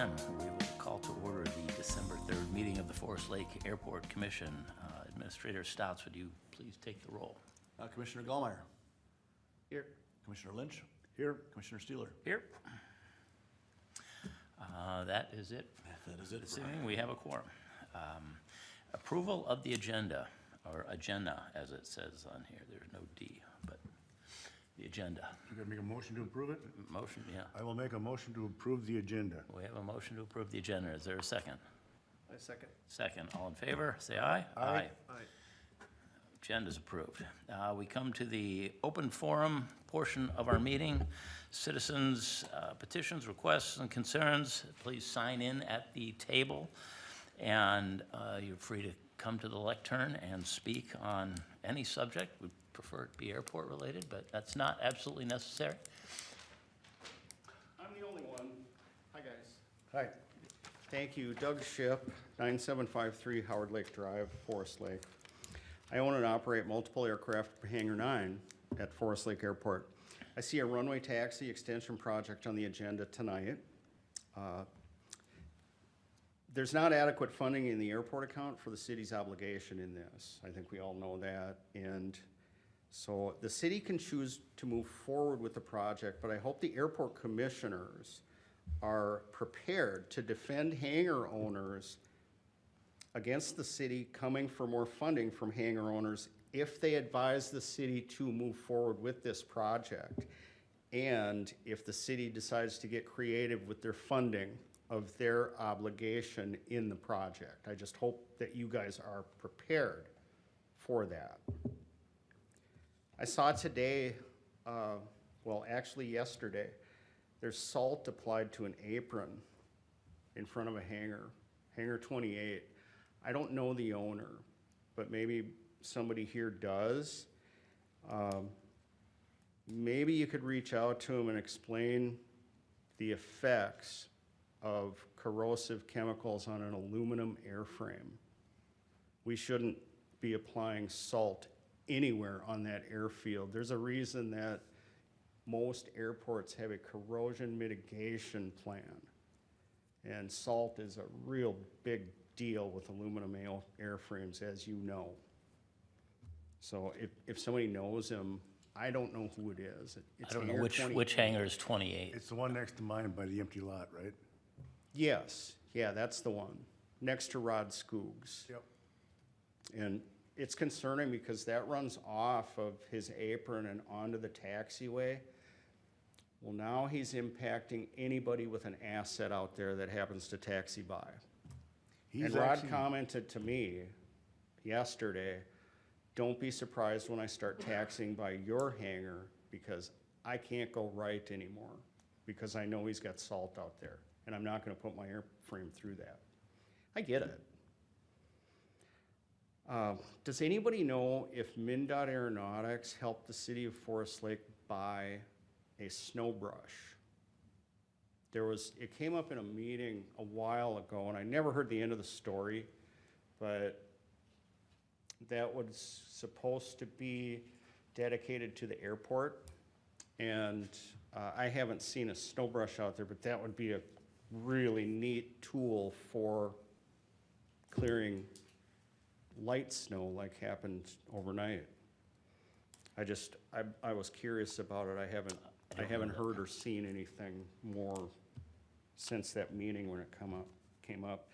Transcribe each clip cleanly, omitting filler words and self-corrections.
then, we will call to order the December 3rd meeting of the Forest Lake Airport Commission. Administrator Stouts, would you please take the roll? Commissioner Gallmeyer. Here. Commissioner Lynch. Here. Commissioner Steeler. Here. That is it. That is it. This evening, we have a quorum. Approval of the agenda, or agenda, as it says on here. There's no D, but the agenda. You gotta make a motion to approve it? Motion, yeah. I will make a motion to approve the agenda. We have a motion to approve the agenda. Is there a second? I second. Second. All in favor, say aye. Aye. Aye. Agenda's approved. We come to the open forum portion of our meeting. Citizens' petitions, requests, and concerns, please sign in at the table. And you're free to come to the lectern and speak on any subject. We prefer it to be airport related, but that's not absolutely necessary. I'm the only one. Hi, guys. Hi. Thank you. Doug Ship, 9753 Howard Lake Drive, Forest Lake. I own and operate multiple aircraft Hangar 9 at Forest Lake Airport. I see a runway taxi extension project on the agenda tonight. There's not adequate funding in the airport account for the city's obligation in this. I think we all know that. And so the city can choose to move forward with the project, but I hope the airport commissioners are prepared to defend hangar owners against the city coming for more funding from hangar owners if they advise the city to move forward with this project. And if the city decides to get creative with their funding of their obligation in the project. I just hope that you guys are prepared for that. I saw today, well, actually yesterday, there's salt applied to an apron in front of a hangar, Hangar 28. I don't know the owner, but maybe somebody here does. Maybe you could reach out to him and explain the effects of corrosive chemicals on an aluminum airframe. We shouldn't be applying salt anywhere on that airfield. There's a reason that most airports have a corrosion mitigation plan. And salt is a real big deal with aluminum airframes, as you know. So if somebody knows him, I don't know who it is. It's I don't know which hangar is 28. It's the one next to mine by the empty lot, right? Yes, yeah, that's the one, next to Rod Skoog's. Yep. And it's concerning because that runs off of his apron and onto the taxiway. Well, now he's impacting anybody with an asset out there that happens to taxi by. And Rod commented to me yesterday, don't be surprised when I start taxiing by your hangar because I can't go right anymore because I know he's got salt out there. And I'm not gonna put my airframe through that. I get it. Does anybody know if MNDOT Aeronautics helped the city of Forest Lake buy a snow brush? It came up in a meeting a while ago, and I never heard the end of the story, but that was supposed to be dedicated to the airport. And I haven't seen a snow brush out there, but that would be a really neat tool for clearing light snow like happened overnight. I was curious about it. I haven't heard or seen anything more since that meeting when it came up.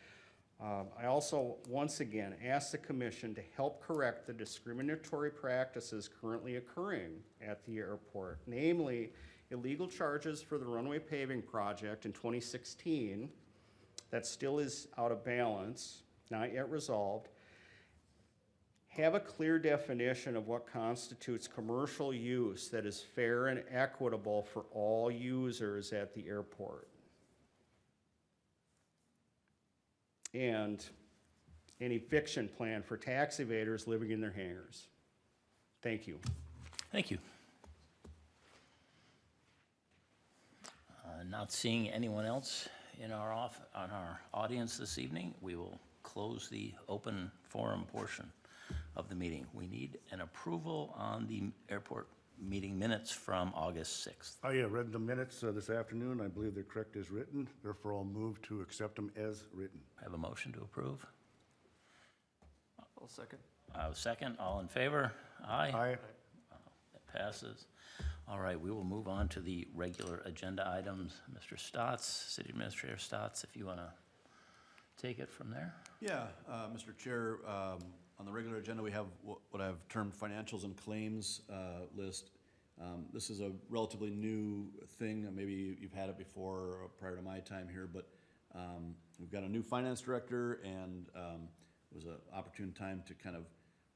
I also, once again, asked the commission to help correct the discriminatory practices currently occurring at the airport, namely illegal charges for the runway paving project in 2016. That still is out of balance, not yet resolved. Have a clear definition of what constitutes commercial use that is fair and equitable for all users at the airport. And an eviction plan for tax evaders living in their hangars. Thank you. Thank you. Not seeing anyone else on our audience this evening, we will close the open forum portion of the meeting. We need an approval on the airport meeting minutes from August 6th. Oh, yeah, read the minutes this afternoon. I believe they're correct as written. Therefore, I'll move to accept them as written. I have a motion to approve. I'll second. Second, all in favor? Aye. Aye. That passes. All right, we will move on to the regular agenda items. Mr. Stotts, City Administrator Stotts, if you want to take it from there. Yeah, Mr. Chair, on the regular agenda, we have what I've termed financials and claims list. This is a relatively new thing. Maybe you've had it before prior to my time here, but we've got a new finance director, and it was an opportune time to kind of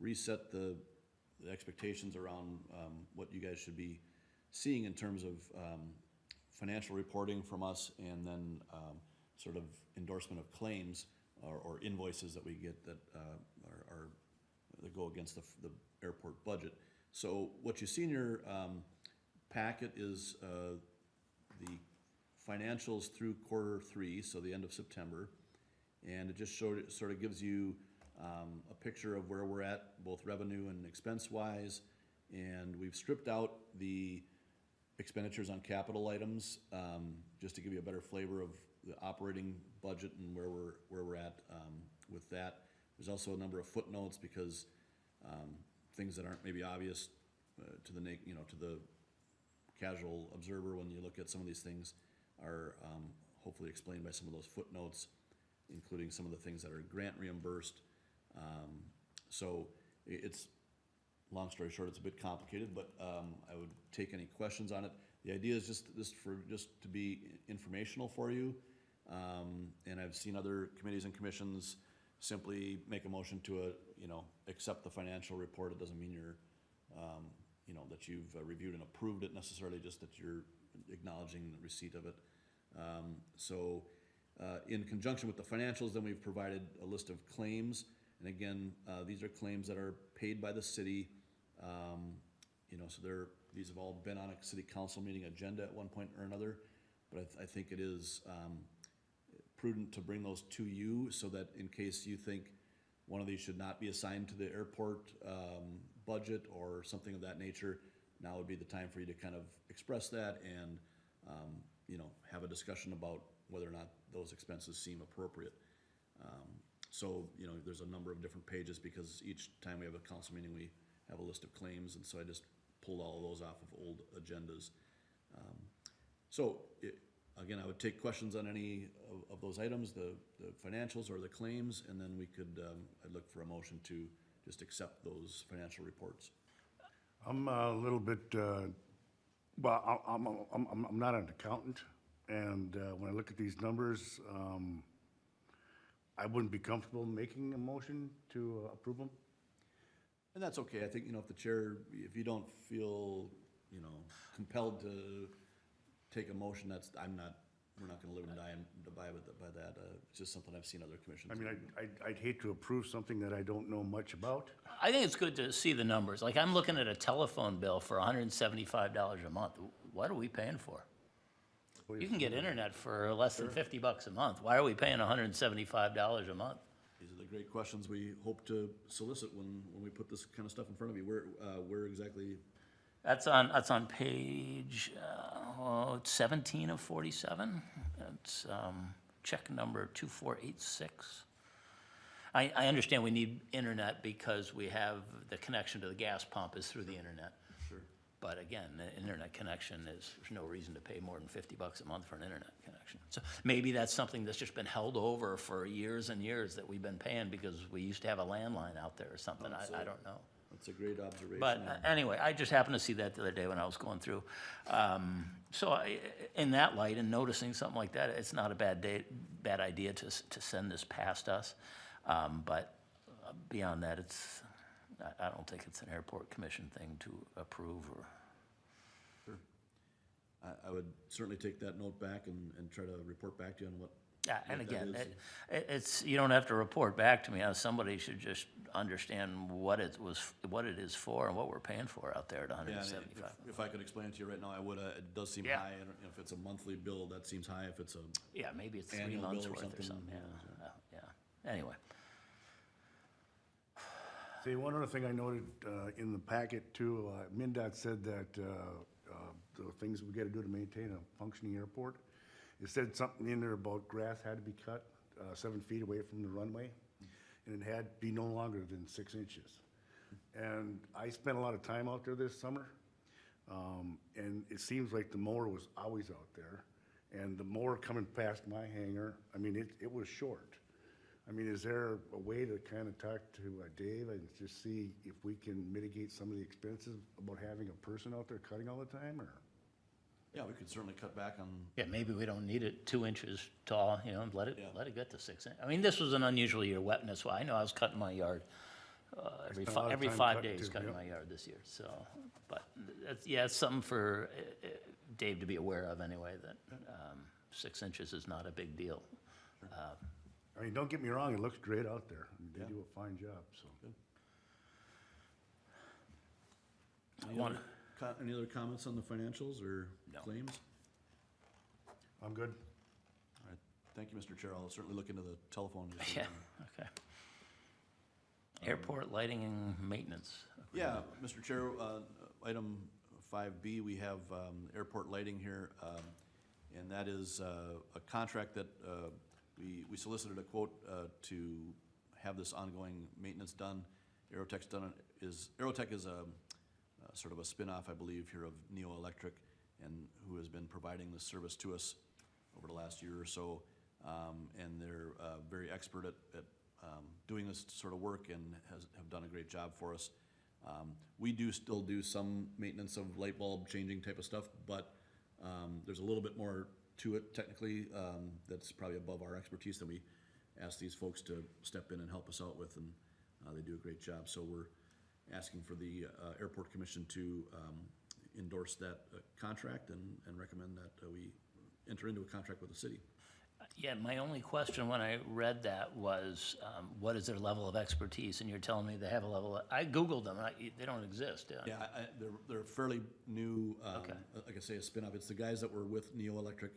reset the expectations around what you guys should be seeing in terms of financial reporting from us, and then sort of endorsement of claims or invoices that we get that that go against the airport budget. So what you see in your packet is the financials through Q3, so the end of September, and it just sort of gives you a picture of where we're at, both revenue and expense-wise, and we've stripped out the expenditures on capital items, just to give you a better flavor of the operating budget and where we're at with that. There's also a number of footnotes because things that aren't maybe obvious to the casual observer when you look at some of these things are hopefully explained by some of those footnotes, including some of the things that are grant reimbursed. So it's, long story short, it's a bit complicated, but I would take any questions on it. The idea is just to be informational for you. And I've seen other committees and commissions simply make a motion to accept the financial report. It doesn't mean you're, that you've reviewed and approved it necessarily, just that you're acknowledging the receipt of it. So in conjunction with the financials, then we've provided a list of claims. And again, these are claims that are paid by the city. So these have all been on a city council meeting agenda at one point or another. But I think it is prudent to bring those to you so that in case you think one of these should not be assigned to the airport budget or something of that nature, now would be the time for you to kind of express that and have a discussion about whether or not those expenses seem appropriate. So there's a number of different pages because each time we have a council meeting, we have a list of claims, and so I just pulled all of those off of old agendas. Again, I would take questions on any of those items, the financials or the claims, and then we could, I'd look for a motion to just accept those financial reports. I'm a little bit, well, I'm not an accountant, and when I look at these numbers, I wouldn't be comfortable making a motion to approve them. And that's okay. I think, if the chair, if you don't feel, compelled to take a motion, we're not gonna live and die by that. It's just something I've seen other commissions. I mean, I'd hate to approve something that I don't know much about. I think it's good to see the numbers. Like, I'm looking at a telephone bill for $175 a month. What are we paying for? You can get internet for less than $50 a month. Why are we paying $175 a month? These are the great questions we hope to solicit when we put this kind of stuff in front of you. Where exactly? That's on page 17 of 47. It's check number 2486. I understand we need internet because we have the connection to the gas pump is through the internet. Sure. But again, the internet connection there's no reason to pay more than $50 a month for an internet connection. So maybe that's something that's just been held over for years and years that we've been paying because we used to have a landline out there or something. I don't know. That's a great observation. But anyway, I just happened to see that the other day when I was going through. In that light and noticing something like that, it's not a bad idea to send this past us. But beyond that, I don't think it's an airport commission thing to approve or. Sure. I would certainly take that note back and try to report back to you on what. Yeah, and what that again, is. you don't have to report back to me. Somebody should just understand what it is for and what we're paying for out there at Yeah, and 175. if I could explain it to you right now, I would. It does seem Yeah. high. And if it's a monthly bill, that seems high. If it's a Yeah, maybe it's 3 annual months bill or worth or something, something. Yeah. Anyway. See, one other thing I noted in the packet too, MnDOT said that the things we gotta do to maintain a functioning airport, it said something in there about grass had to be cut 7 feet away from the runway, and it had to be no longer than 6 inches. And I spent a lot of time out there this summer, and it seems like the mower was always out there. And the mower coming past my hangar, I mean, it was short. I mean, is there a way to kind of talk to Dave and just see if we can mitigate some of the expenses about having a person out there cutting all the time, or? Yeah, we could certainly cut back on, Yeah, maybe we don't need it 2 inches tall, you know, and let it Yeah. get to 6 inches. I mean, this was an unusual year wetness, well, I know I was cutting my yard spent a lot of every time 5 cutting days too, cutting yep. my yard this year, so. But, yeah, it's something for Dave to be aware of anyway, that 6 inches is not a big deal. I mean, don't get me wrong, it looks great out there. I mean, Yeah. they do a fine job, so. any other comments on the financials or No. claims? I'm good. All right, thank you, Mr. Chair. I'll certainly look into the telephone issue. Yeah, okay. Airport lighting and maintenance. Yeah, Mr. Chair, item 5B, we have airport lighting here, and that is a contract that we solicited a quote to have this ongoing maintenance done. Aerotech is a sort of a spin-off, I believe, here of Neo Electric, and who has been providing this service to us over the last year or so. And they're very expert at doing this sort of work and have done a great job for us. We still do some maintenance of light bulb changing type of stuff, but there's a little bit more to it technically that's probably above our expertise that we ask these folks to step in and help us out with, and they do a great job. So we're asking for the Airport Commission to endorse that contract and recommend that we enter into a contract with the city. Yeah, my only question when I read that was, what is their level of expertise? And you're telling me they have a level, I Googled them, they don't exist. Yeah, they're fairly new, Okay. like I say, a spin-off. It's the guys that were with Neo Electric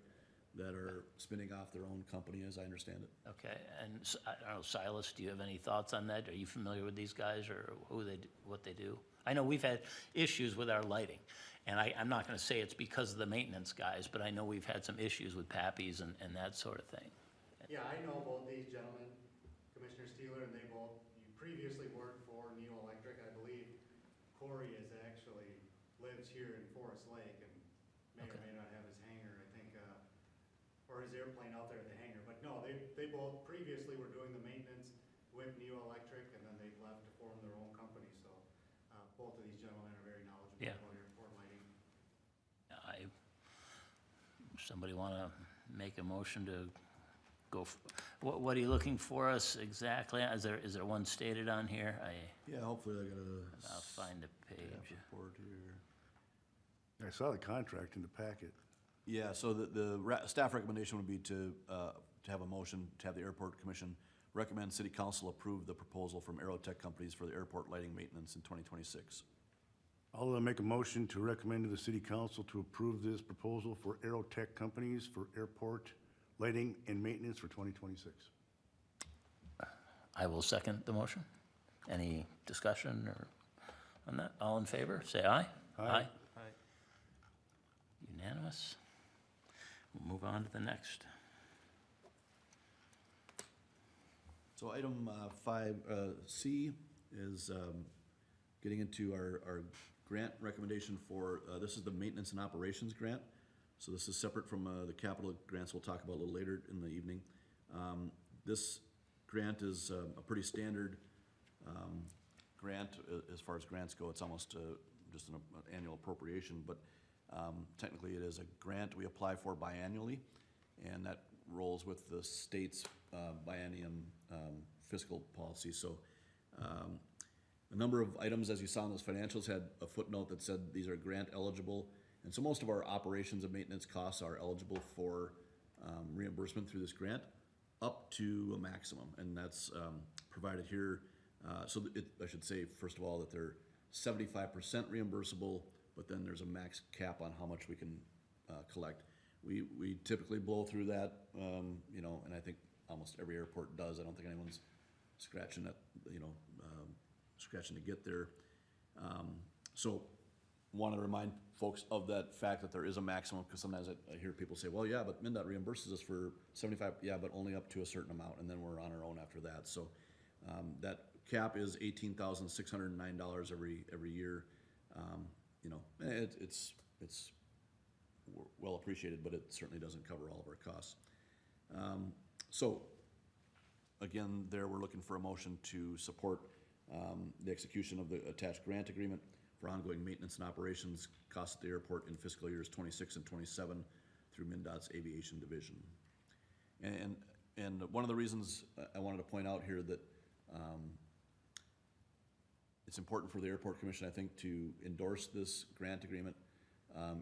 that are spinning off their own company, as I understand it. Okay, and I don't know, Silas, do you have any thoughts on that? Are you familiar with these guys or what they do? I know we've had issues with our lighting, and I'm not gonna say it's because of the maintenance guys, but I know we've had some issues with Pappies and that sort of thing. Yeah, I know both these gentlemen, Commissioner Steeler, and they both, you previously worked for Neo Electric. I believe Corey lives here in Forest Lake and may or may not have his hangar, I think, or his airplane out there at the hangar. But no, they both previously were doing the maintenance with Neo Electric, and then they left to form their own company. So both of these gentlemen are very knowledgeable Yeah. about airport lighting. Somebody wanna make a motion to go, what are you looking for us exactly? Is there one stated on here? Yeah, hopefully I got I'll find the page. report here. I saw the contract in the packet. Yeah, so the staff recommendation would be to have a motion to have the Airport Commission recommend City Council approve the proposal from Aerotech Companies for the airport lighting maintenance in 2026. I'll make a motion to recommend to the city council to approve this proposal for Aerotech Companies for airport lighting and maintenance for 2026. I will second the motion. Any discussion or on that? All in favor, say aye. Aye. Unanimous. We'll move on to the next. So item 5C is getting into our grant recommendation for, this is the Maintenance and Operations Grant. So this is separate from the capital grants we'll talk about a little later in the evening. This grant is a pretty standard grant as far as grants go. It's almost just an annual appropriation, but technically it is a grant we apply for biannually, and that rolls with the state's biennium fiscal policy. So a number of items, as you saw in those financials, had a footnote that said these are grant eligible. And so most of our operations and maintenance costs are eligible for reimbursement through this grant up to a maximum. And that's provided here. I should say, first of all, that they're 75% reimbursable, but then there's a max cap on how much we can collect. We typically blow through that, and I think almost every airport does. I don't think anyone's scratching at, scratching to get there. So want to remind folks of that fact that there is a maximum, because sometimes I hear people say, well, yeah, but MnDOT reimburses us for 75, yeah, but only up to a certain amount, and then we're on our own after that. So that cap is $18,609 every year. You know, it's well appreciated, but it certainly doesn't cover all of our costs. So again, there we're looking for a motion to support the execution of the attached grant agreement for ongoing maintenance and operations costs at the airport in fiscal years 26 and 27 through MnDOT's Aviation Division. And one of the reasons I wanted to point out here that it's important for the Airport Commission, I think, to endorse this grant agreement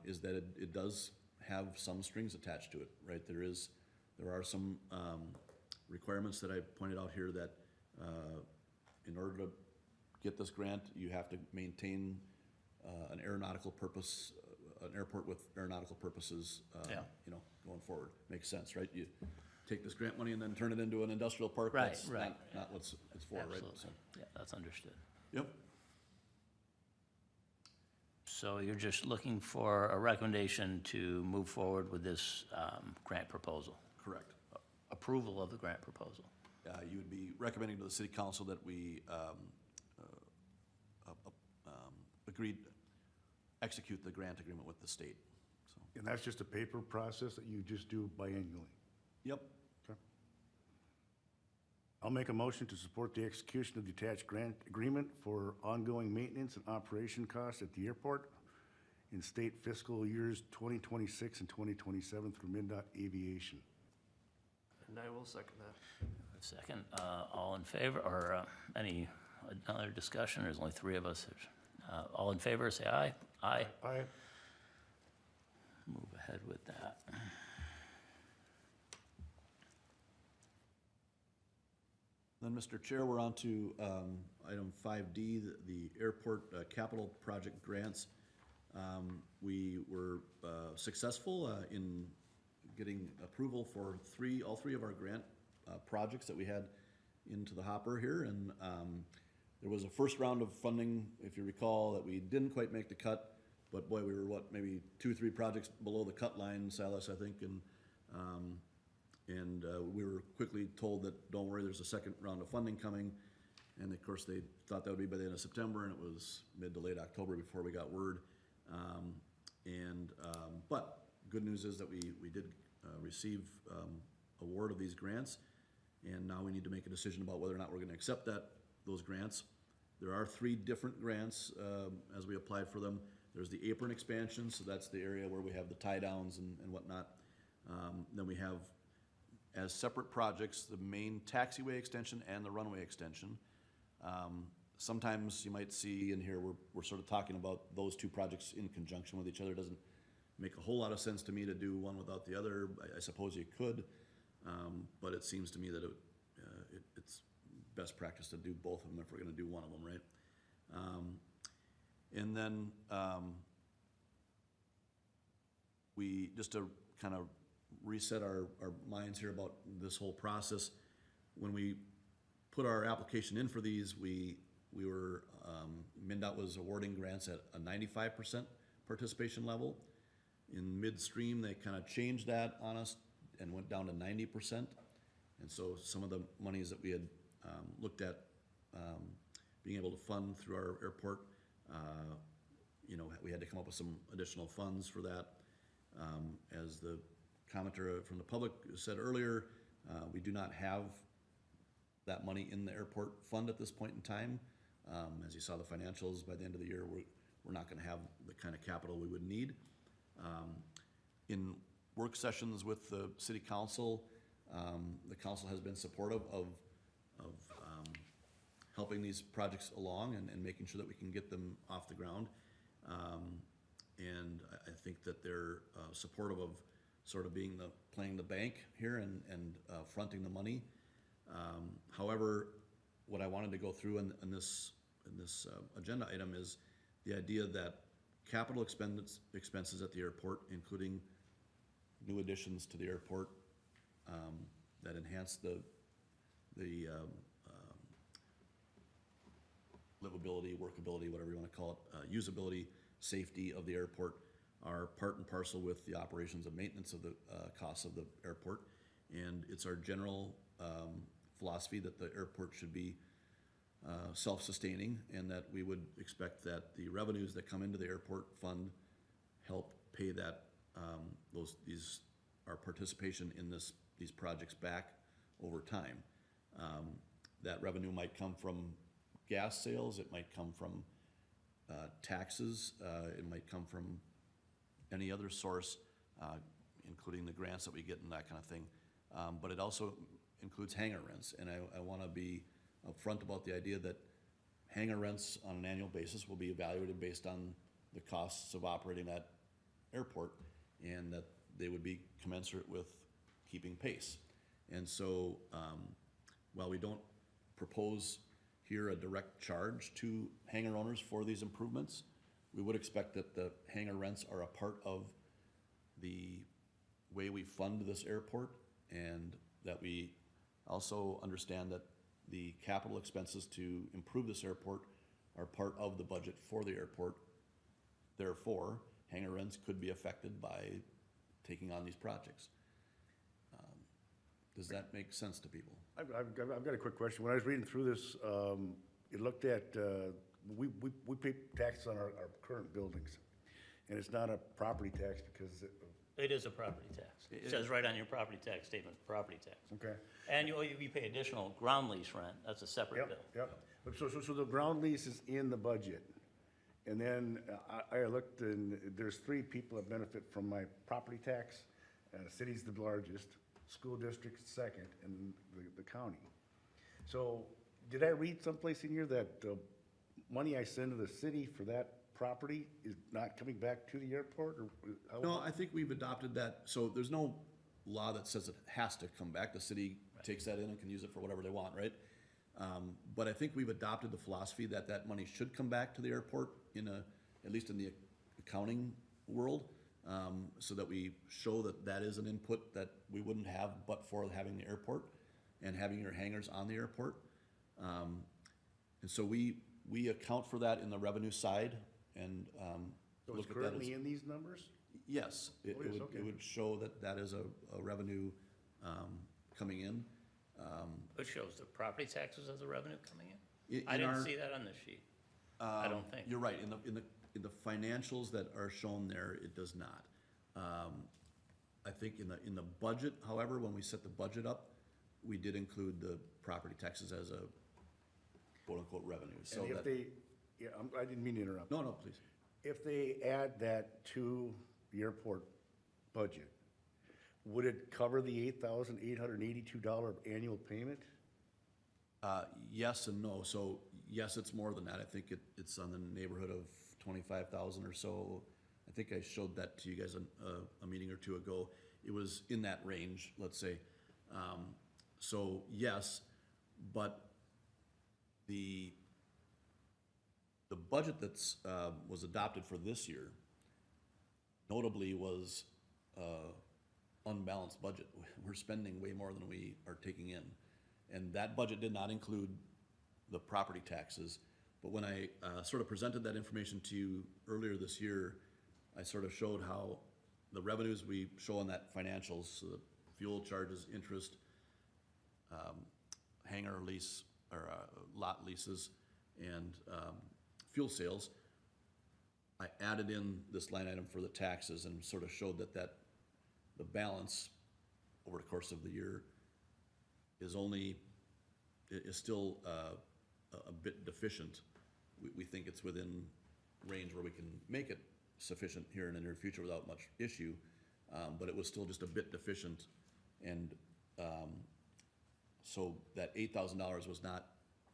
is that it does have some strings attached to it, right? There are some requirements that I pointed out here that in order to get this grant, you have to maintain an aeronautical purpose, an airport with aeronautical purposes, Yeah. you know, going forward. Makes sense, right? You take this grant money and then turn it into an industrial park. Right, That's right, not what it's for, right? Absolutely. So, Yeah, that's understood. yep, So you're just looking for a recommendation to move forward with this grant proposal, correct. approval of the grant proposal. You would be recommending to the city council that we agreed, execute the grant agreement with the state, so. And that's just a paper process that you just do biannually? Yep, Okay. I'll make a motion to support the execution of the attached grant agreement for ongoing maintenance and operation costs at the airport in state fiscal years 2026 and 2027 through MnDOT Aviation. And I will second that. Second, all in favor, or any other discussion? There's only three of us. All in favor, say aye. Aye. Aye. Move ahead with that. then, Mr. Chair, we're on to item 5D, the airport capital project grants. We were successful in getting approval for all three of our grant projects that we had into the hopper here, and there was a first round of funding, if you recall, that we didn't quite make the cut, but boy, we were maybe 2 or 3 projects below the cut line, Silas, I think, and we were quickly told that, don't worry, there's a second round of funding coming, and of course, they thought that would be by the end of September, and it was mid to late October before we got word. But good news is that we did receive award of these grants, and now we need to make a decision about whether or not we're gonna accept those grants. There are 3 different grants as we applied for them. There's the Apron Expansion, so that's the area where we have the tie downs and whatnot. Then we have, as separate projects, the main Taxiway extension and the Runway extension. Sometimes you might see in here, we're sort of talking about those 2 projects in conjunction with each other. It doesn't make a whole lot of sense to me to do one without the other. I suppose you could, but it seems to me that it's best practice to do both of them if we're gonna do one of them, right? And then we, just to kind of reset our minds here about this whole process, when we put our application in for these, we were, MnDOT was awarding grants at a 95% participation level. In midstream, they kind of changed that on us and went down to 90%. And so some of the monies that we had looked at being able to fund through our airport, you know, we had to come up with some additional funds for that. As the commenter from the public said earlier, we do not have that money in the airport fund at this point in time. As you saw the financials, by the end of the year, we're not gonna have the kind of capital we would need. In work sessions with the city council, the council has been supportive of helping these projects along and making sure that we can get them off the ground. And I think that they're supportive of sort of playing the bank here and fronting the money. However, what I wanted to go through in this agenda item is the idea that capital expenses at the airport, including new additions to the airport that enhance the livability, workability, whatever you wanna call it, usability, safety of the airport are part and parcel with the operations and maintenance of the, costs of the airport. And it's our general, philosophy that the airport should be, self-sustaining, and that we would expect that the revenues that come into the airport fund help pay that, our participation in these projects back over time. That revenue might come from gas sales, it might come from, taxes, it might come from any other source, including the grants that we get and that kind of thing. But it also includes hangar rents, and I wanna be upfront about the idea that hangar rents on an annual basis will be evaluated based on the costs of operating that airport, and that they would be commensurate with keeping pace. And so, while we don't propose here a direct charge to hangar owners for these improvements, we would expect that the hangar rents are a part of the way we fund this airport, and that we also understand that the capital expenses to improve this airport are part of the budget for the airport. Therefore, hangar rents could be affected by taking on these projects. Does that make sense to people? I've got a quick question. When I was reading through this, it looked at, we pay taxes on our current buildings, and it's not a property tax because, It is a property tax. It says right on your property tax statement, property tax. okay. And you pay additional ground lease rent, that's a separate bill. Yep. So the ground lease is in the budget. And then I looked, and there's 3 people that benefit from my property tax. The city's the largest, school district's second, and the county. So did I read someplace in here that the money I send to the city for that property is not coming back to the airport, or how? No, I think we've adopted that, so there's no law that says it has to come back. The city takes that in and can use it for whatever they want, right? But I think we've adopted the philosophy that that money should come back to the airport at least in the accounting world, so that we show that that is an input that we wouldn't have but for having the airport and having your hangars on the airport. And so we account for that in the revenue side, and So look it's at that as. currently in these numbers? Yes, it Oh, it is, would, okay. it would show that that is a revenue, coming in. It shows the property taxes as a revenue coming in? In I didn't our- see that on the sheet. I don't think. You're right, in the financials that are shown there, it does not. I think in the budget, however, when we set the budget up, we did include the property taxes as a quote-unquote revenue, so And if that. they, yeah, I didn't mean to interrupt. No, please. If they add that to the airport budget, would it cover the $8,882 annual payment? Yes and no. So, yes, it's more than that. I think it's on the neighborhood of 25,000 or so. I think I showed that to you guys a meeting or two ago. It was in that range, let's say. So, yes, but the budget that's, was adopted for this year notably was, unbalanced budget. We're spending way more than we are taking in. And that budget did not include the property taxes. But when I sort of presented that information to you earlier this year, I sort of showed how the revenues we show on that financials, so the fuel charges, interest, hangar lease, or lot leases, and fuel sales, I added in this line item for the taxes and sort of showed that the balance over the course of the year is still a bit deficient. We think it's within range where we can make it sufficient here in the near future without much issue, but it was still just a bit deficient. And so that $8,000 was not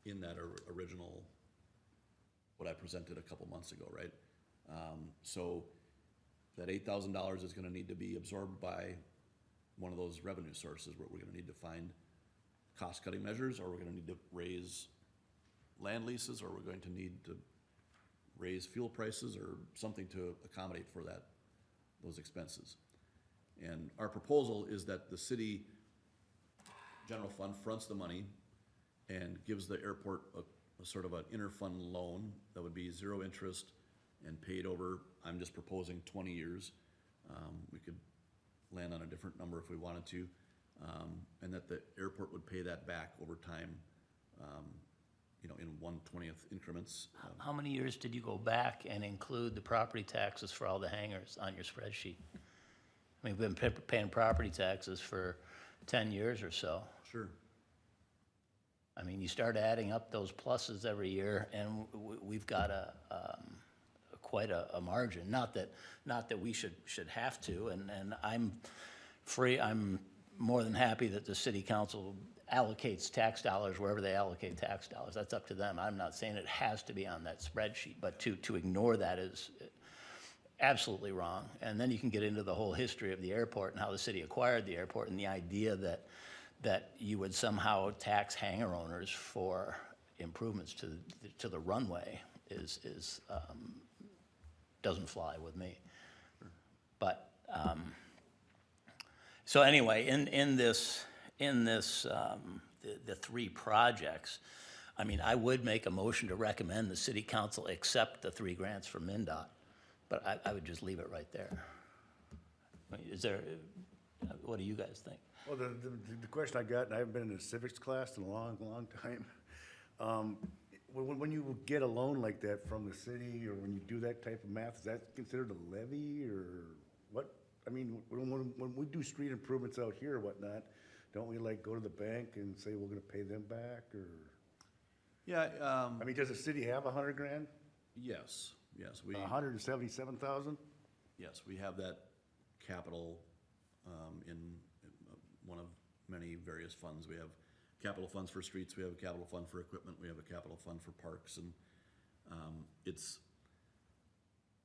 in that original, what I presented a couple months ago, right? So that $8,000 is gonna need to be absorbed by one of those revenue sources, where we're gonna need to find cost-cutting measures, or we're gonna need to raise land leases, or we're going to need to raise fuel prices, or something to accommodate for those expenses. And our proposal is that the city general fund fronts the money and gives the airport a a sort of an interfund loan that would be 0 interest and paid over, I'm just proposing 20 years. We could land on a different number if we wanted to, and that the airport would pay that back over time, you know, in 1/20th increments. How many years did you go back and include the property taxes for all the hangars on your spreadsheet? I mean, we've been paying property taxes for 10 years or so. Sure. I mean, you start adding up those pluses every year, and we've got quite a margin. Not that we should have to, and I'm more than happy that the city council allocates tax dollars wherever they allocate tax dollars. That's up to them. I'm not saying it has to be on that spreadsheet, but to ignore that is absolutely wrong. And then you can get into the whole history of the airport and how the city acquired the airport, and the idea that you would somehow tax hangar owners for improvements to the runway doesn't fly with me. But so anyway, in this the 3 projects, I mean, I would make a motion to recommend the city council accept the 3 grants from MNDOT, but I would just leave it right there. I mean, what do you guys think? Well, the question I got, and I haven't been in a civics class in a long, long time. When you get a loan like that from the city, or when you do that type of math, is that considered a levy, or what? I mean, when we do street improvements out here or whatnot, don't we like go to the bank and say we're gonna pay them back, or? Yeah, I mean, does the city have $100 grand? yes, we, 177,000? yes, we have that capital, in one of many various funds. We have capital funds for streets, we have a capital fund for equipment, we have a capital fund for parks, and, it's,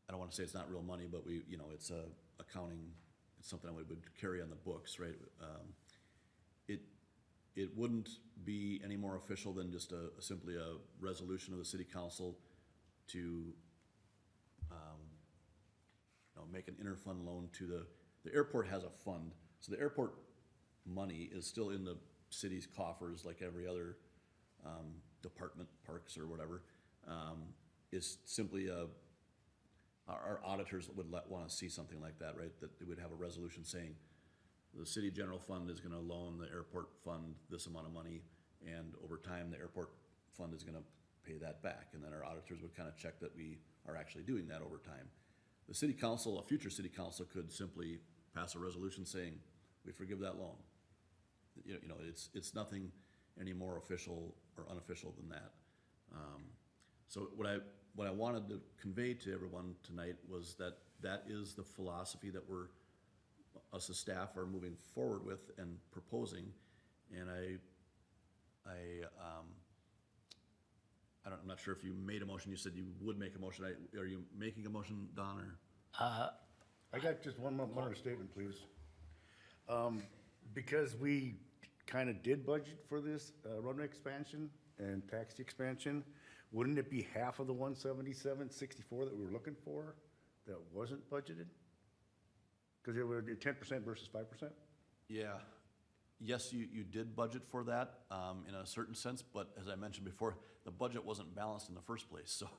I don't wanna say it's not real money, but we, you know, it's accounting, it's something we would carry on the books, right? It wouldn't be any more official than just simply a resolution of the city council to, you know, make an interfund loan to the airport has a fund, so the airport money is still in the city's coffers like every other, department, parks or whatever. Is simply our auditors would wanna see something like that, right? That they would have a resolution saying, the city general fund is gonna loan the airport fund this amount of money, and over time, the airport fund is gonna pay that back, and then our auditors would kinda check that we are actually doing that over time. The city council, a future city council could simply pass a resolution saying, we forgive that loan. You know, it's nothing any more official or unofficial than that. So what I wanted to convey to everyone tonight was that is the philosophy that us as staff are moving forward with and proposing, and I'm not sure if you made a motion. You said you would make a motion. Are you making a motion, Don, or? I got just one more statement, please. Because we kinda did budget for this, runway expansion and taxi expansion, wouldn't it be half of the 177.64 that we were looking for that wasn't budgeted? Cause it would be 10% versus 5%? Yeah. Yes, you did budget for that, in a certain sense, but as I mentioned before, the budget wasn't balanced in the first place, so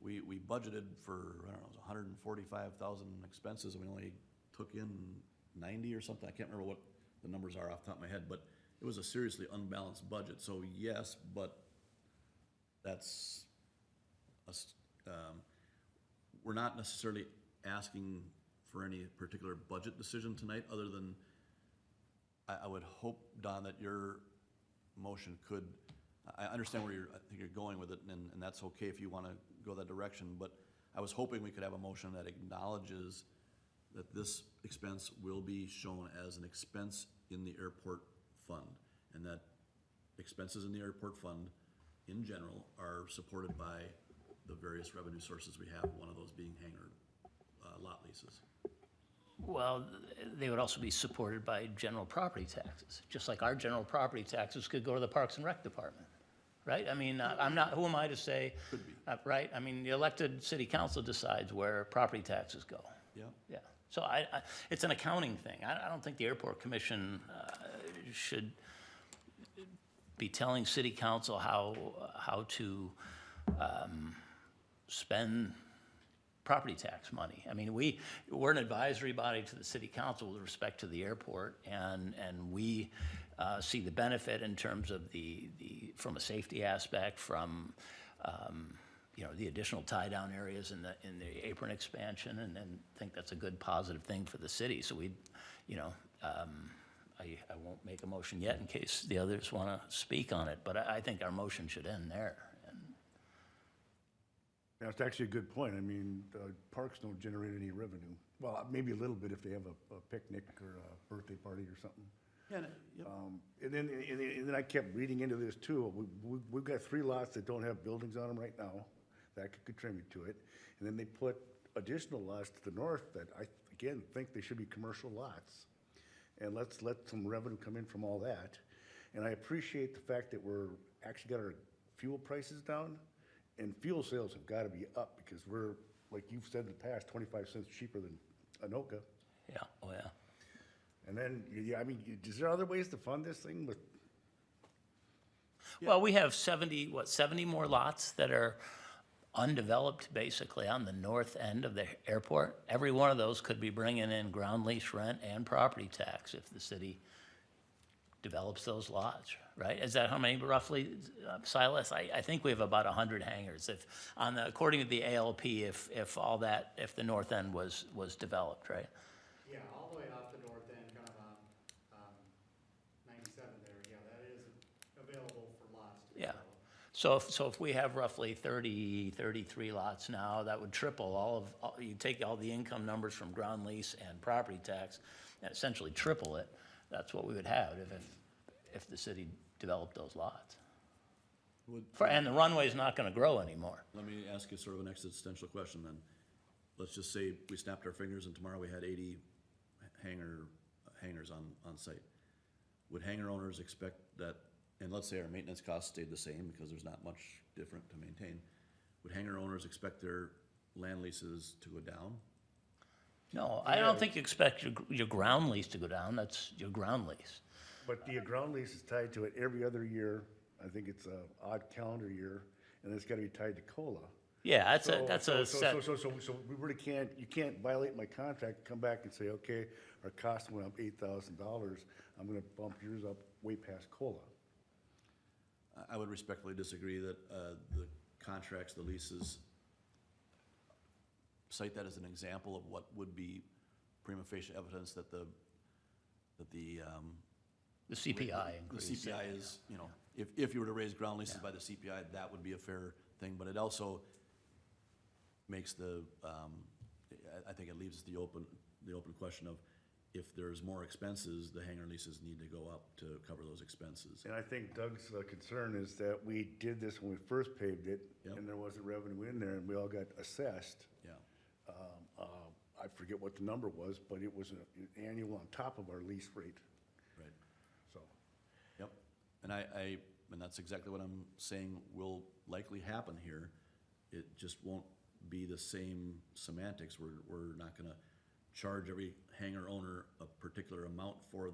we budgeted for, I don't know, it was 145,000 expenses, and we only took in 90 or something. I can't remember what the numbers are off the top of my head, but it was a seriously unbalanced budget, so yes, but that's, we're not necessarily asking for any particular budget decision tonight, other than I would hope, Don, that your motion could, I understand where I think you're going with it, and that's okay if you wanna go that direction, but I was hoping we could have a motion that acknowledges that this expense will be shown as an expense in the airport fund, and that expenses in the airport fund, in general, are supported by the various revenue sources we have, one of those being hangar lot leases. Well, they would also be supported by general property taxes, just like our general property taxes could go to the Parks and Rec Department, right? I mean, I'm not, who am I to say? Could be. Right? I mean, the elected city council decides where property taxes go. Yeah. Yeah. So it's an accounting thing. I don't think the airport commission should be telling city council how to spend property tax money. I mean, we're an advisory body to the city council with respect to the airport, and we see the benefit in terms of from a safety aspect, from, the additional tie-down areas in the apron expansion, and think that's a good positive thing for the city. So I won't make a motion yet in case the others want to speak on it, but I think our motion should end there. That's actually a good point. I mean, parks don't generate any revenue. Well, maybe a little bit if they have a picnic or a birthday party or something. Yeah, yep. And then I kept reading into this too. We've got 3 lots that don't have buildings on them right now. That could contribute to it. And then they put additional lots to the north that I, again, think they should be commercial lots. And let's let some revenue come in from all that. And I appreciate the fact that we're actually got our fuel prices down. And fuel sales have got to be up because we're, like you've said in the past, 25 cents cheaper than Anoka. Yeah, oh yeah. And then, I mean, is there other ways to fund this thing with? Well, we have 70 more lots that are undeveloped, basically, on the north end of the airport. Every one of those could be bringing in ground lease rent and property tax if the city develops those lots, right? Is that how many roughly, Silas? I think we have about 100 hangars. According to the ALP, if the north end was developed, right? Yeah, all the way off the north end, kind of on 97 there, yeah, that is available for lots to be Yeah. developed. So if we have roughly 33 lots now, that would triple you take all the income numbers from ground lease and property tax, and essentially triple it. That's what we would have if the city developed those lots. And the runway's not gonna grow anymore. Let me ask you sort of an existential question then. Let's just say we snapped our fingers and tomorrow we had 80 hangars on site. Would hangar owners expect that, and let's say our maintenance costs stayed the same because there's not much different to maintain, would hangar owners expect their land leases to go down? No, I don't think you expect your ground lease to go down. That's your ground lease. But the ground lease is tied to it every other year. I think it's a odd calendar year, and it's gotta be tied to COLA. Yeah, that's a set. So we really you can't violate my contract, come back and say, okay, our cost went up $8,000. I'm gonna bump yours up way past COLA. I would respectfully disagree that the contracts, the leases, cite that as an example of what would be prima facie evidence that the CPI the increase. CPI is, if you were to raise ground leases by the CPI, that would be a fair thing, but it also makes I think it leaves the open question of if there's more expenses, the hangar leases need to go up to cover those expenses. And I think Doug's concern is that we did this when we first paved it, Yep. and there wasn't revenue in there, and we all got assessed. Yeah, I forget what the number was, but it was an annual on top of our lease rate, right, so. yep. And and that's exactly what I'm saying will likely happen here. It just won't be the same semantics. We're not gonna charge every hangar owner a particular amount for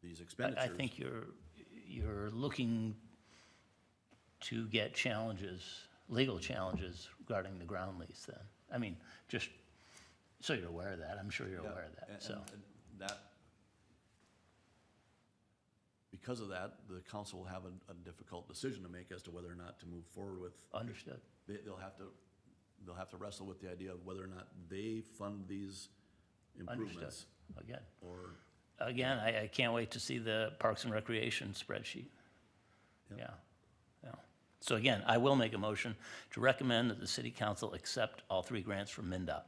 these expenditures. I think you're looking to get legal challenges regarding the ground lease then. I mean, just so you're aware of that. I'm sure you're Yeah, aware of that, and- so. and that, because of that, the council will have a difficult decision to make as to whether or not to move forward with. Understood. They'll have to wrestle with the idea of whether or not they fund these improvements. Understood. Or, Again, I can't wait to see the Parks and Recreation spreadsheet. Yep. Yeah. So again, I will make a motion to recommend that the city council accept all 3 grants from MNDOT.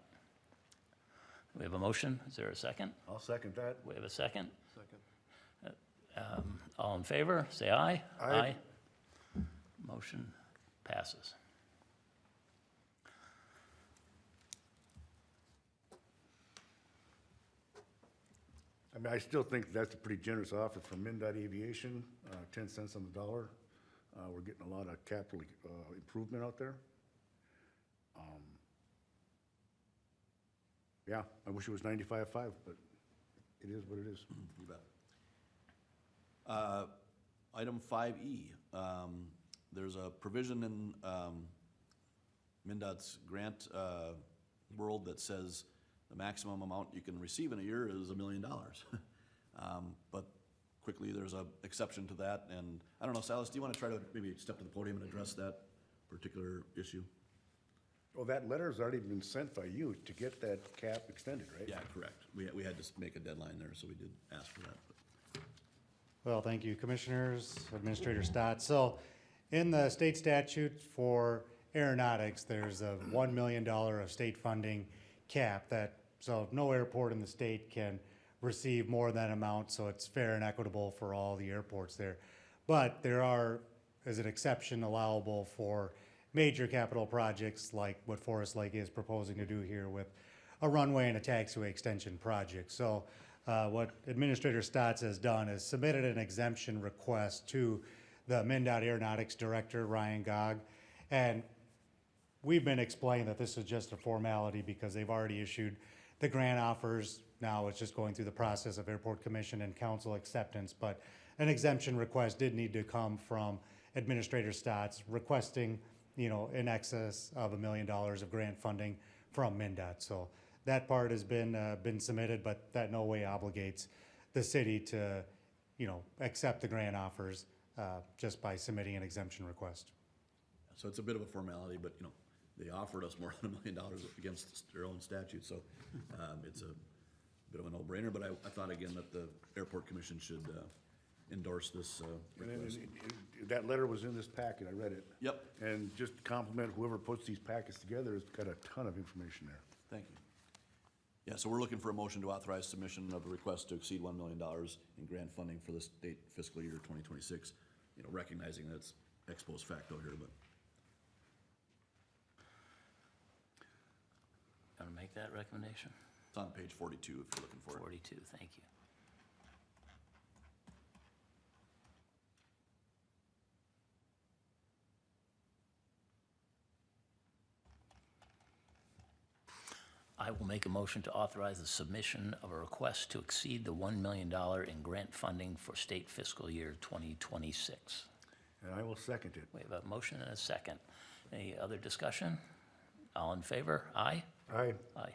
We have a motion. Is there a second? I'll second that. We have a second. Second. All in favor, say aye. Aye. Motion passes. I mean, I still think that's a pretty generous offer from MnDOT Aviation, 10 cents on the dollar. We're getting a lot of capital improvement out there. Yeah, I wish it was 95.5, but it is what it is. you bet. Item 5E, there's a provision in MnDOT's grant world that says the maximum amount you can receive in a year is $1 million. But quickly, there's a exception to that, and I don't know, Silas, do you want to try to maybe step to the podium and address that particular issue? Well, that letter's already been sent by you to get that cap extended, right? Yeah, correct. We had to make a deadline there, so we did ask for that. But Well, thank you, Commissioners, Administrator Stott. So, in the state statute for aeronautics, there's a $1 million of state funding cap so no airport in the state can receive more than that amount, so it's fair and equitable for all the airports there. But there is an exception allowable for major capital projects like what Forest Lake is proposing to do here with a runway and a taxiway extension project. So what Administrator Stotts has done is submitted an exemption request to the MnDOT Aeronautics Director, Ryan Gogg, and we've been explained that this is just a formality because they've already issued the grant offers. Now it's just going through the process of Airport Commission and Council acceptance, but an exemption request did need to come from Administrator Stotts requesting, in excess of $1 million of grant funding from MnDOT. So that part has been submitted, but that no way obligates the city to, accept the grant offers just by submitting an exemption request. So it's a bit of a formality, but, they offered us more than $1 million against their own statute, so it's a bit of a no-brainer, but I thought again that the Airport Commission should endorse this And then request. that letter was in this packet, I read it. Yep, And just to compliment whoever puts these packets together, it's got a ton of information there. thank you. Yeah, so we're looking for a motion to authorize submission of a request to exceed $1 million in grant funding for the state fiscal year 2026, recognizing that it's ex post facto here, but. Want to make that recommendation? It's on page 42 if you're looking for it. 42, thank you. I will make a motion to authorize the submission of a request to exceed the $1 million in grant funding for state fiscal year 2026. And I will second it. We have a motion and a second. Any other discussion? All in favor? Aye? Aye. Aye.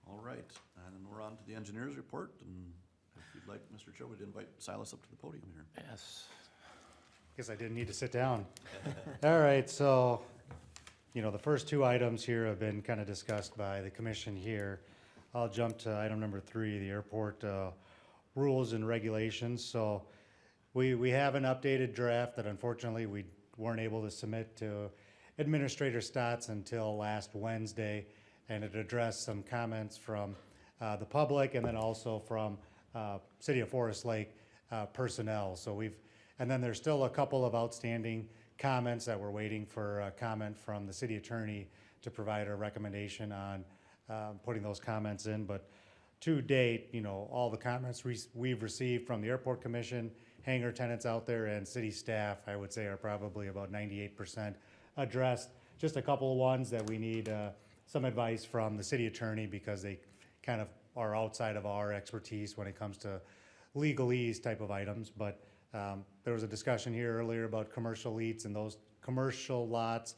All right, and then we're on to the engineer's report, and if you'd like, Mr. Chair, we'd invite Silas up to the podium here. Yes. Guess I didn't need to sit down. All right, so, the first two items here have been kind of discussed by the commission here. I'll jump to item number 3, the airport rules and regulations. So we have an updated draft that unfortunately we weren't able to submit to Administrator Stotts until last Wednesday, and it addressed some comments from the public and then also from City of Forest Lake personnel. So and then there's still a couple of outstanding comments that we're waiting for a comment from the city attorney to provide a recommendation on putting those comments in. But to date, all the comments we've received from the Airport Commission, hangar tenants out there, and city staff, I would say are probably about 98% addressed. Just a couple of ones that we need some advice from the city attorney because they kind of are outside of our expertise when it comes to legalese type of items. But there was a discussion here earlier about commercial leads and those commercial lots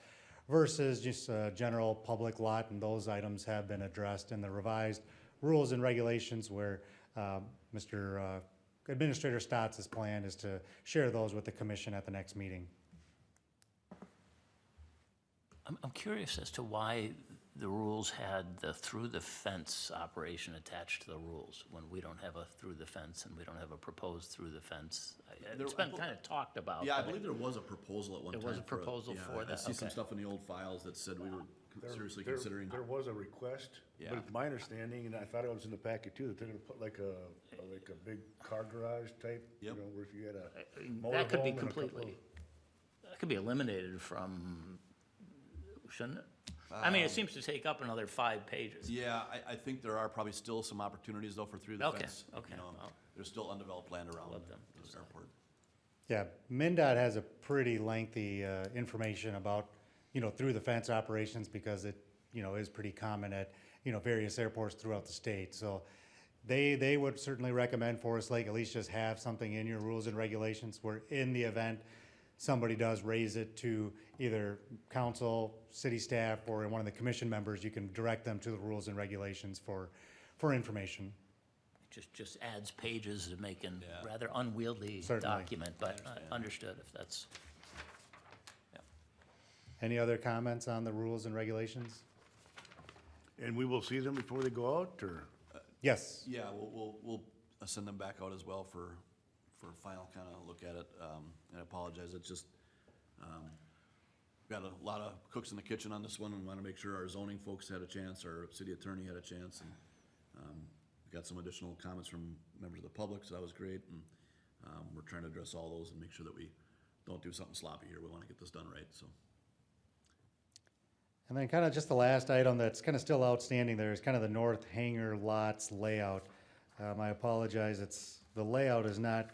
versus just a general public lot, and those items have been addressed in the revised rules and regulations where Mr. Administrator Stotts' plan is to share those with the commission at the next meeting. I'm curious as to why the rules had the through-the-fence operation attached to the rules when we don't have a through-the-fence and we don't have a proposed through-the-fence. It's been kind of talked about. Yeah, I but believe there was a proposal at one time. There was a proposal yeah, for I that, see some okay. stuff in the old files that said we were seriously There- considering. There was a request, Yeah. but it's my understanding, and I thought it was in the packet too, that they're gonna put like a big car garage type, Yep. where if you had a That could be motorhome and a couple completely, that could be eliminated from, shouldn't it? I mean, it seems to take up another 5 pages. Yeah, I think there are probably still some opportunities though for through the Okay, fence. okay, well. There's still undeveloped land around Let them the decide. airport. Yeah, MnDOT has a pretty lengthy information about, through the fence operations because it, is pretty common at, various airports throughout the state. So they would certainly recommend Forest Lake at least just have something in your rules and regulations where in the event somebody does raise it to either council, city staff, or one of the commission members, you can direct them to the rules and regulations for information. Just adds pages to make a Yeah. rather unwieldy Certainly. document, but understood if that's, Any other comments on the rules and regulations? And we will see them before they go out, or? Yes. Yeah, we'll send them back out as well for final kind of look at it. And I apologize, it's just, got a lot of cooks in the kitchen on this one, and we want to make sure our zoning folks had a chance, our city attorney had a chance, and we got some additional comments from members of the public, so that was great, and we're trying to address all those and make sure that we don't do something sloppy here. We want to get this done right, so. And then kind of just the last item that's kind of still outstanding there is kind of the north hangar lots layout. I apologize, the layout is not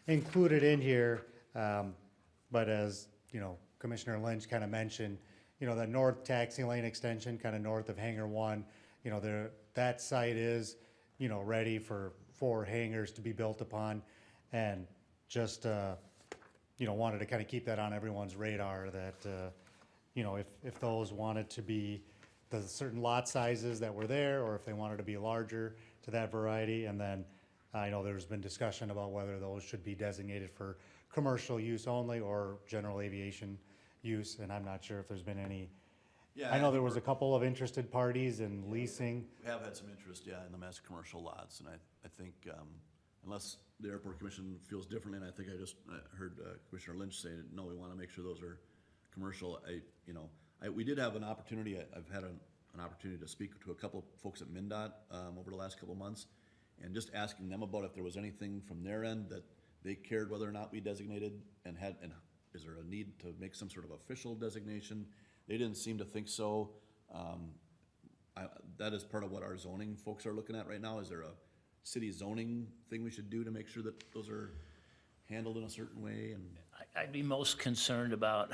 included in here, but as, you know, Commissioner Lynch kind of mentioned, you know, the north taxi lane extension, kind of north of Hangar 1, you know, that site is, you know, ready for 4 hangars to be built upon, and just, you know, wanted to kind of keep that on everyone's radar that, you know, if those wanted to be the certain lot sizes that were there, or if they wanted to be larger to that variety. And then I know there's been discussion about whether those should be designated for commercial use only or general aviation use, and I'm not sure if there's been any. Yeah, I know there was a couple of interested parties in leasing. We have had some interest, yeah, in them as commercial lots, and I think, unless the airport commission feels differently, and I think I just heard Commissioner Lynch say, no, we wanna make sure those are commercial. We did have an opportunity, I've had an opportunity to speak to a couple of folks at MNDOT, over the last couple of months, and just asking them about if there was anything from their end that they cared whether or not we designated, and is there a need to make some sort of official designation? They didn't seem to think so. That is part of what our zoning folks are looking at right now. Is there a city zoning thing we should do to make sure that those are handled in a certain way? And I'd be most concerned about,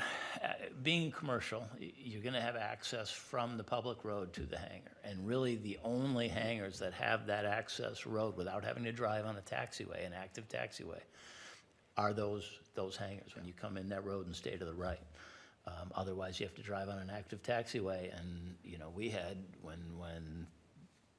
being commercial, you're gonna have access from the public road to the hangar. And really, the only hangars that have that access road without having to drive on a taxiway, an active taxiway, are those hangars, when you come in that road and stay to the right. Otherwise, you have to drive on an active taxiway, and, you know, we had,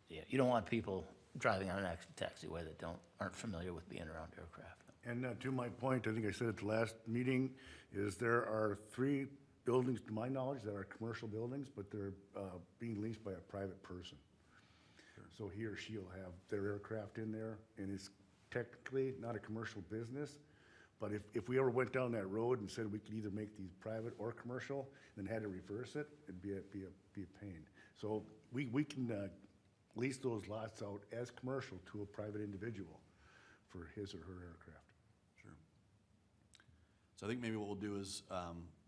you don't want people driving on an active taxiway that aren't familiar with being around aircraft. And to my point, I think I said at the last meeting, is there are 3 buildings, to my knowledge, that are commercial buildings, but they're being leased by a private person. So he or she will have their aircraft in there, and it's technically not a commercial business. But if we ever went down that road and said we could either make these private or commercial, then had to reverse it, it'd be a pain. So we can lease those lots out as commercial to a private individual for his or her aircraft. sure. So I think maybe what we'll do is,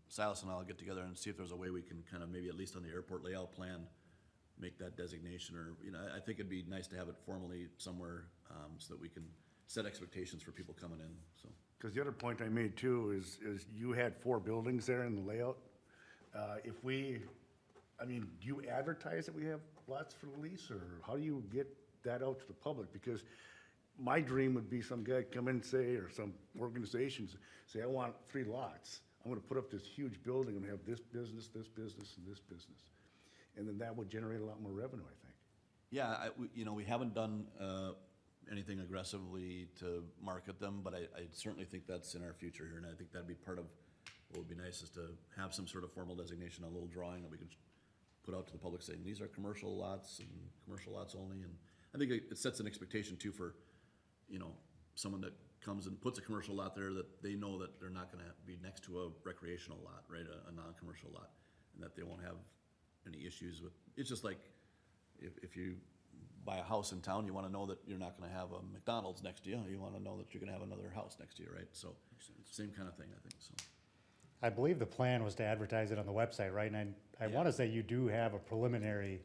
Silas and I'll get together and see if there's a way we can kind of maybe at least on the airport layout plan, make that designation, or, you know, I think it'd be nice to have it formally somewhere, so that we can set expectations for people coming in, so. Because the other point I made too is you had 4 buildings there in the layout. Do you advertise that we have lots for the lease, or how do you get that out to the public? Because my dream would be some guy come in and say, or some organizations say, I want 3 lots. I'm gonna put up this huge building and have this business, and this business. And then that would generate a lot more revenue, I think. Yeah, we haven't done anything aggressively to market them, but I certainly think that's in our future here, and I think that'd be part of what would be nice is to have some sort of formal designation, a little drawing that we can put out to the public saying, these are commercial lots and commercial lots only, and I think it sets an expectation too for, you know, someone that comes and puts a commercial lot there, that they know that they're not gonna be next to a recreational lot, right, a non-commercial lot, and that they won't have any issues with, it's just like, if you buy a house in town, you wanna know that you're not gonna have a McDonald's next to you, you wanna know that you're gonna have another house next to you, right? So, same kind of thing, I think, so. I believe the plan was to advertise it on the website, right? And I want to say you do have a preliminary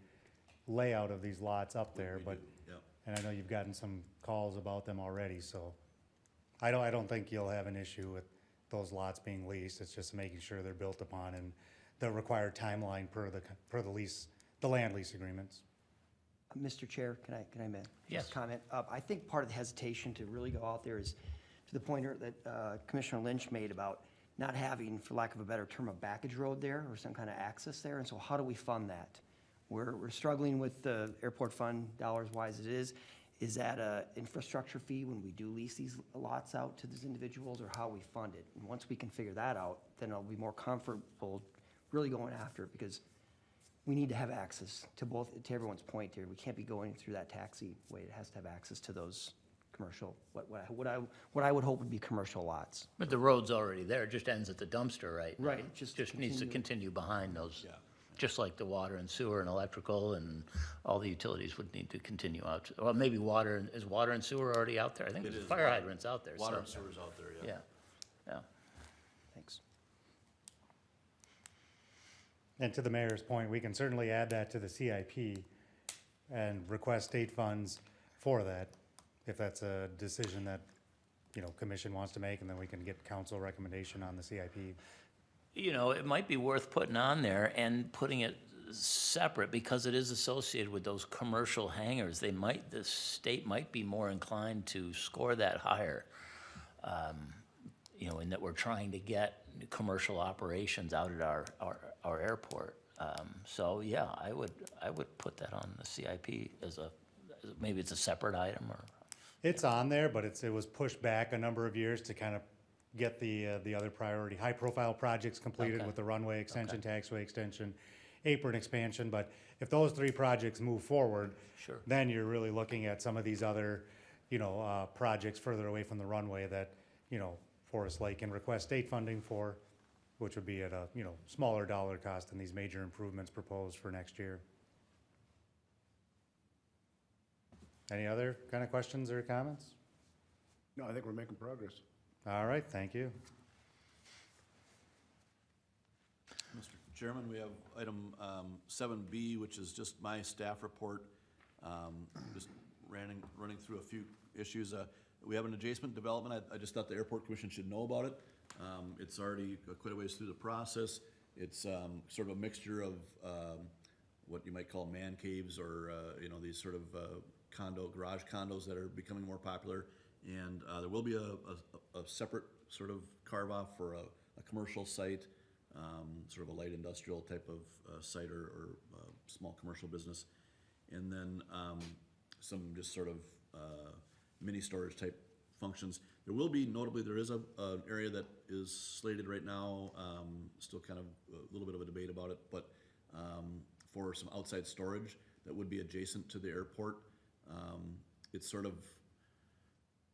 layout of these lots up there, We but, do, yeah. and I know you've gotten some calls about them already, so I don't think you'll have an issue with those lots being leased. It's just making sure they're built upon and the required timeline per the lease, the land lease agreements. Mr. Chair, can I Yes. just comment? I think part of the hesitation to really go out there is to the point that Commissioner Lynch made about not having, for lack of a better term, a backage road there or some kind of access there. And so how do we fund that? We're struggling with the airport fund dollars-wise it is. Is that a infrastructure fee when we do lease these lots out to these individuals, or how we fund it? And once we can figure that out, then I'll be more comfortable really going after it, because we need to have access to both, to everyone's point here. We can't be going through that taxiway. It has to have access to those commercial, what I would hope would be commercial lots. But the road's already there, it just ends at the dumpster right now. Right, just needs to continue. continue behind those. Yeah. Just like the water and sewer and electrical and all the utilities would need to continue out. Well, maybe is water and sewer already out there? I think It there's is. fire hydrants out there. Water so- and sewer's out there, yeah. Yeah, yeah. Thanks. And to the mayor's point, we can certainly add that to the CIP and request state funds for that, if that's a decision that, commission wants to make, and then we can get council recommendation on the CIP. You know, it might be worth putting on there and putting it separate, because it is associated with those commercial hangars. The state might be more inclined to score that higher, in that we're trying to get commercial operations out at our airport. So, yeah, I would put that on the CIP maybe it's a separate item, or, It's on there, but it was pushed back a number of years to kind of get the other priority, high-profile projects completed Okay. with the Runway extension, Taxiway extension, Apron expansion. But if those three projects move forward, Sure. then you're really looking at some of these other, projects further away from the runway that, Forest Lake can request state funding for, which would be at a, smaller dollar cost than these major improvements proposed for next year. Any other kind of questions or comments? No, I think we're making progress. All right, thank you. Mr. Chairman, we have item 7B, which is just my staff report. Just running through a few issues. We have an adjacent development. I just thought the Airport Commission should know about it. It's already quite a ways through the process. It's sort of a mixture of what you might call man caves, or these sort of garage condos that are becoming more popular. And there will be a separate sort of carve-off for a commercial site, sort of a light industrial type of site, or small commercial business. And then some just sort of mini storage type functions. There will be, notably, there is an area that is slated right now, still kind of a little bit of a debate about it, but for some outside storage that would be adjacent to the airport. It's sort of,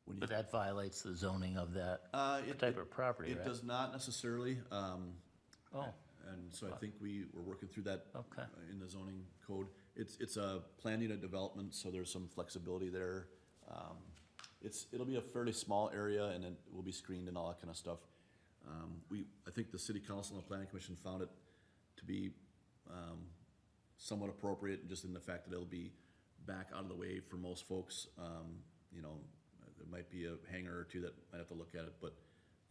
when you. But that violates the zoning of that type of property, right? It does not necessarily. Oh, And so I think we're working through that Okay. In the zoning code. It's a planned unit development, so there's some flexibility there. It'll be a fairly small area, and then it will be screened and all that kind of stuff. I think the city council and the planning commission found it to be somewhat appropriate, just in the fact that it'll be back out of the way for most folks. There might be a hangar or two that might have to look at it, but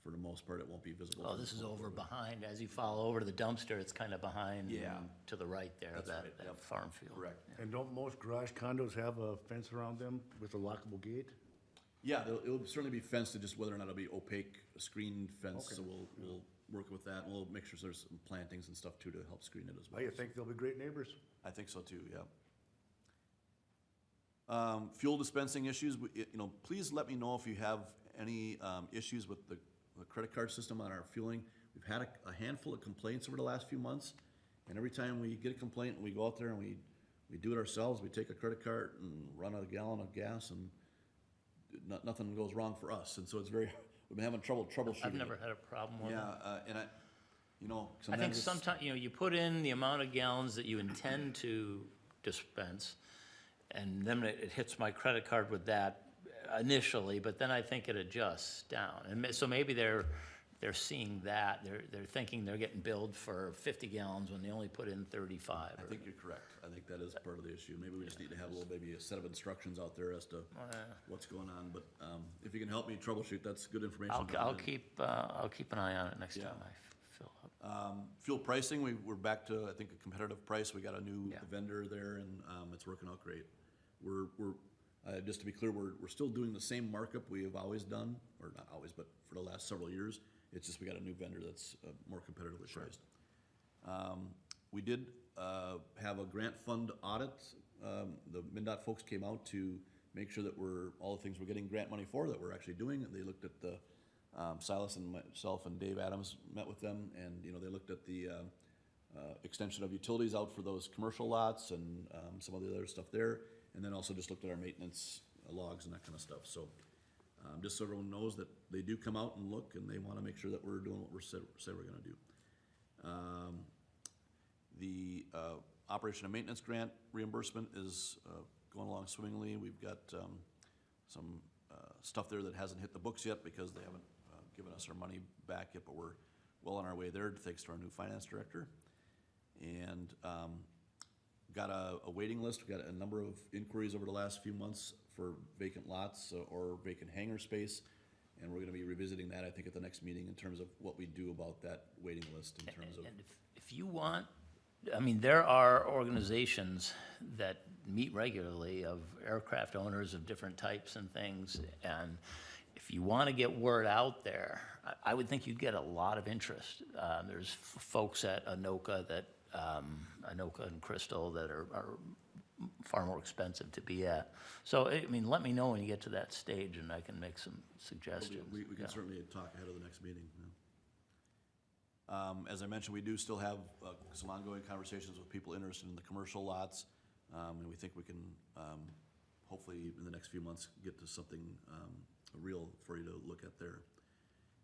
for the most part, it won't be visible. oh, this is over behind, as you follow over to the dumpster, it's kind of behind. Yeah. To the right there, That's that right, that yep. farm field. Correct. And don't most garage condos have a fence around them with a lockable gate? Yeah, it'll certainly be fenced, to just whether or not it'll be opaque, screened fence, so we'll work with that, and we'll make sure there's some plantings and stuff too to help screen it as well. Well, you think they'll be great neighbors? I think so too, yeah. Fuel dispensing issues, please let me know if you have any issues with the credit card system on our fueling. We've had a handful of complaints over the last few months, and every time we get a complaint, we go out there and we do it ourselves. We take a credit card and run a gallon of gas, and nothing goes wrong for us. And so we've been having trouble troubleshooting. I've never had a problem with it. Yeah, and I think it's- sometimes, you put in the amount of gallons that you intend to dispense, and then it hits my credit card with that initially, but then I think it adjusts down. And so maybe they're seeing that, they're thinking they're getting billed for 50 gallons when they only put in 35. I think you're correct. I think that is part of the issue. Maybe we just need to have maybe a set of instructions out there as to what's going on. But if you can help me troubleshoot, that's good information. I'll keep an eye on it next Yeah. time I fill up. Fuel pricing, we're back to, I think, a competitive price. We got a new Yeah. vendor there, and it's working out great. We're just to be clear, we're still doing the same markup we have always done, or not always, but for the last several years. It's just we got a new vendor that's more competitively priced. We did have a grant fund audit. The MNDOT folks came out to make sure that all the things we're getting grant money for, that we're actually doing. And they looked at the, Silas and myself and Dave Adams met with them, and, they looked at the extension of utilities out for those commercial lots and some of the other stuff there. And then also just looked at our maintenance logs and that kind of stuff. So just so everyone knows that they do come out and look, and they want to make sure that we're doing what say we're going to do. The operation and maintenance grant reimbursement is going along swimmingly. We've got some stuff there that hasn't hit the books yet because they haven't given us our money back yet, but we're well on our way there, thanks to our new finance director. And got a waiting list. We've got a number of inquiries over the last few months for vacant lots or vacant hangar space. And we're gonna be revisiting that, I think, at the next meeting in terms of what we do about that waiting list in terms of. And if you want, I mean, there are organizations that meet regularly of aircraft owners of different types and things, and if you want to get word out there, I would think you'd get a lot of interest. There's folks at Anoka Anoka and Crystal that are far more expensive to be at. So, I mean, let me know when you get to that stage, and I can make some suggestions. We can Yeah. certainly talk ahead of the next meeting. Yeah. As I mentioned, we do still have some ongoing conversations with people interested in the commercial lots. And we think we can, hopefully, in the next few months, get to something real for you to look at there.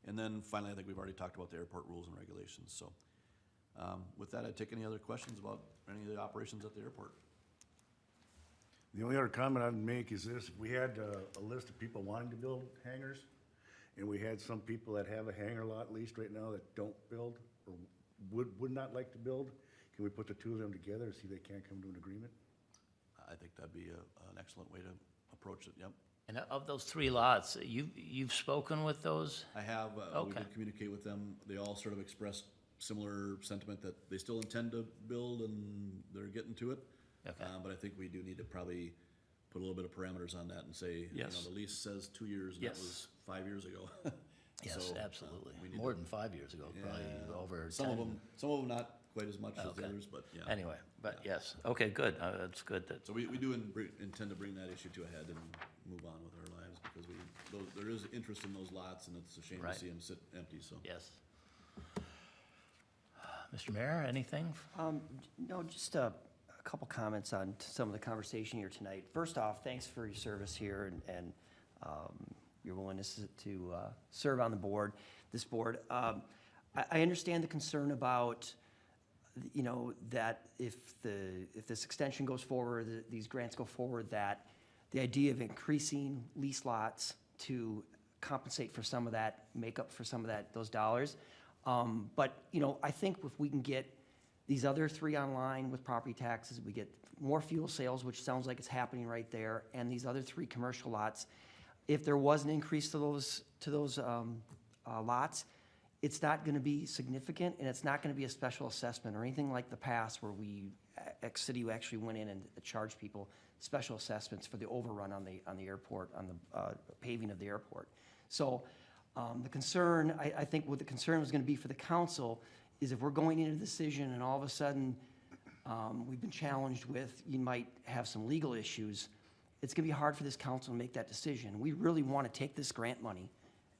And then finally, I think we've already talked about the airport rules and regulations. So with that, I'd take any other questions about any of the operations at the airport. The only other comment I'd make is this: if we had a list of people wanting to build hangars, and we had some people that have a hangar lot leased right now that don't build, or would not like to build, can we put the two of them together and see if they can't come to an agreement? I think that'd be an excellent way to approach it, yep. And of those 3 lots, you've spoken with those? I have, we Okay. did communicate with them. They all sort of expressed similar sentiment that they still intend to build and they're getting to it. Okay. But I think we do need to probably put a little bit of parameters on that and say, Yes. the lease says 2 years and that Yes. was 5 years ago. Yes, So, absolutely. we need More to- than 5 years ago, probably Yeah, over 10. Some of them not quite as much as Okay. the others, but yeah. Anyway, but yes, okay, good. That's good that, So we do intend to bring that issue to a head and move on with our lives because there is interest in those lots and it's a shame to Right. see them sit empty, so. yes. Mr. Mayor, anything? No, just a couple comments on some of the conversation here tonight. First off, thanks for your service here and your willingness to serve on the board, this board. I understand the concern about, that if this extension goes forward, these grants go forward, that the idea of increasing lease lots to compensate for some of that, make up for some of those dollars. But, I think if we can get these other 3 online with property taxes, we get more fuel sales, which sounds like it's happening right there, and these other 3 commercial lots, if there was an increase to those lots, it's not gonna be significant, and it's not gonna be a special assessment or anything like the past where City actually went in and charged people special assessments for the overrun on the airport, on the paving of the airport. So, the concern, I think what the concern was gonna be for the council is if we're going into a decision and all of a sudden, we've been challenged with, you might have some legal issues, it's gonna be hard for this council to make that decision. We really wanna take this grant money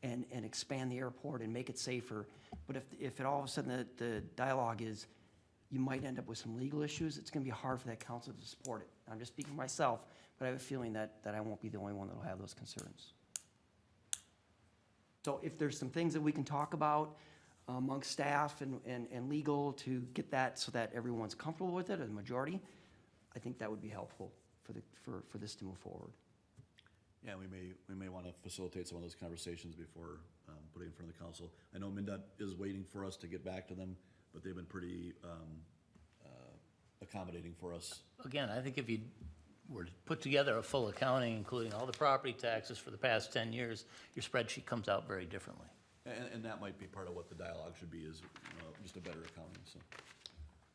and expand the airport and make it safer. But if it all of a sudden the dialogue is, you might end up with some legal issues, it's gonna be hard for that council to support it. I'm just speaking for myself, but I have a feeling that I won't be the only one that'll have those concerns. So if there's some things that we can talk about amongst staff and legal to get that so that everyone's comfortable with it, or the majority, I think that would be helpful for this to move forward. Yeah, we may want to facilitate some of those conversations before putting it in front of the council. I know MNDOT is waiting for us to get back to them, but they've been pretty accommodating for us. Again, I think if you were to put together a full accounting, including all the property taxes for the past 10 years, your spreadsheet comes out very differently. And that might be part of what the dialogue should be, is just a better accounting, so,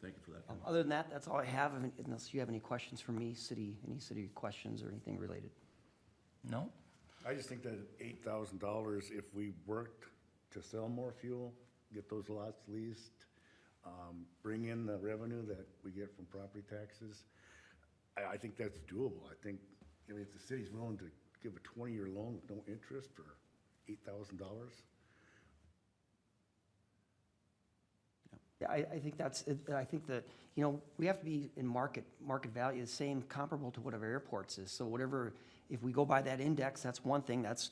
thank you for that. comment. Other than that, that's all I have, unless you have any questions for me, any city questions or anything related. No? I just think that $8,000, if we worked to sell more fuel, get those lots leased, bring in the revenue that we get from property taxes, I think that's doable. I think, I mean, if the city's willing to give a 20-year loan with no interest for $8,000, Yeah, I think I think that, we have to be in market value, the same comparable to whatever airports is. So whatever, if we go by that index, that's one thing, that's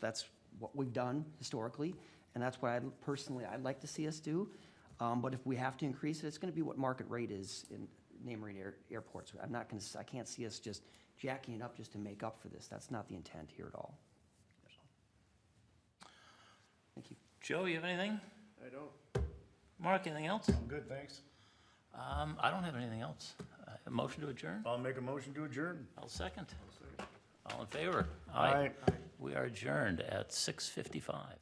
what we've done historically, and that's what I'd like to see us do. But if we have to increase it, it's gonna be what market rate is in neighboring airports. I can't see us just jacking it up just to make up for this. That's not the intent here at all. Thank you. Joe, you have anything? I don't. Mark, anything else? I'm good, thanks. I don't have anything else. A motion to adjourn? I'll make a motion to adjourn. I'll second. All in favor? Aye. We are adjourned at 6:55.